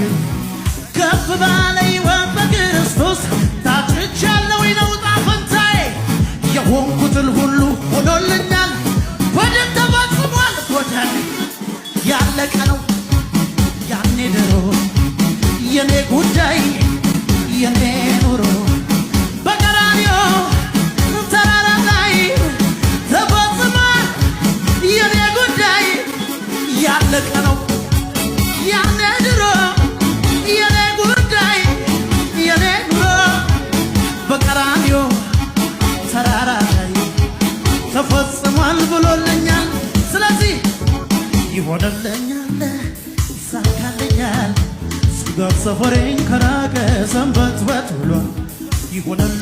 ግን ከፍ ባለ ሕይወት በክርስቶስ ታጭቻለሁ ነው ዕጣ ፈንታዬ። የሆንኩትን ሁሉ ሆኖልኛል በደም ተፈጽሟል። ጎዳኔ ያለቀ ነው ያኔ ድሮ የኔ ጉዳይ የኔ ኑሮ በቀራንዮ ተራራ ላይ ተፈጽሟል። የኔ ጉዳይ ያለቀ ነው ያኔ ድሮ የኔ ጉዳይ የኔ ኑሮ በቀራንዮ ተራራ ላይ ተፈጽሟል ብሎልኛል። ስለዚህ ይሆንልኛል ይሳካልኛል ስጋት ሰፈሬን ከራቀ ሰንበት ብሏል። ይሆናል